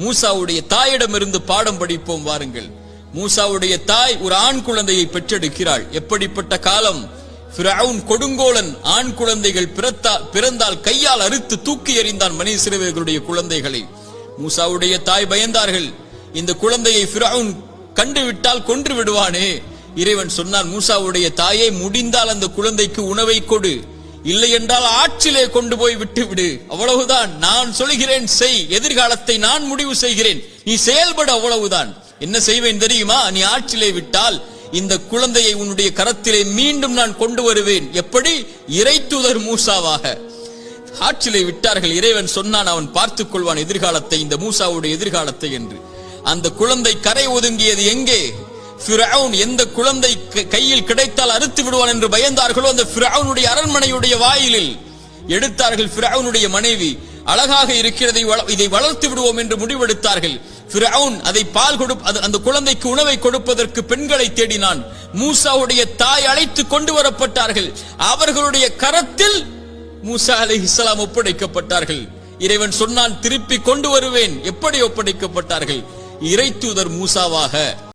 மூசாவுடைய தாயிடமிருந்து பாடம் படிப்போம் வாருங்கள். மூசாவுடைய தாய் ஒரு ஆண் குழந்தையை பெற்றெடுக்கிறாள். எப்படிப்பட்ட காலம்! ஃபிரவுன் கொடுங்கோலன் ஆண் குழந்தைகள் பிறந்தால் கையால் அறுத்து தூக்கி எறிந்தான் பனி இஸ்ரவேலர்களுடைய குழந்தைகளை. மூசாவுடைய தாய் பயந்தார்கள், இந்த குழந்தையை ஃபிரவுன் கண்டுவிட்டால் கொன்று விடுவானே. இறைவன் சொன்னான், மூசாவுடைய தாயை, முடிந்தால் அந்த குழந்தைக்கு உணவை கொடு, இல்லை என்றால் ஆற்றிலே கொண்டு போய் விட்டு விடு. அவ்வளவுதான், நான் சொல்கிறேன் செய், எதிர்காலத்தை நான் முடிவு செய்கிறேன், நீ செயல்பட, அவ்வளவுதான். என்ன செய்வேன் தெரியுமா? நீ ஆற்றிலே விட்டால் இந்த குழந்தையை உன்னுடைய கரத்திலே மீண்டும் நான் கொண்டு வருவேன். எப்படி? இறை தூதர் மூசாவாக. ஆற்றிலே விட்டார்கள். இறைவன் சொன்னான், அவன் பார்த்துக் கொள்வான் எதிர்காலத்தை, இந்த மூசாவுடைய எதிர்காலத்தை என்று. அந்த குழந்தை கரை ஒதுங்கியது எங்கே? ஃபிரவுன் எந்த குழந்தை கையில் கிடைத்தால் அறுத்து விடுவான் என்று பயந்தார்களோ அந்த ஃபிரவுனுடைய அரண்மனையுடைய வாயிலில் எடுத்தார்கள். ஃபிரவுனுடைய மனைவி அழகாக இருக்கிறதை, இதை வளர்த்து விடுவோம் என்று முடிவெடுத்தார்கள். ஃபிரவுன் அதை அந்த குழந்தைக்கு உணவை கொடுப்பதற்கு பெண்களை தேடினான். மூசாவுடைய தாய் அழைத்து கொண்டு வரப்பட்டார்கள். அவர்களுடைய கரத்தில் மூசா அலைஹிஸ்ஸலாம் ஒப்படைக்கப்பட்டார்கள். இறைவன் சொன்னான், திருப்பி கொண்டு வருவேன். எப்படி ஒப்படைக்கப்பட்டார்கள்? இறை தூதர் மூசாவாக.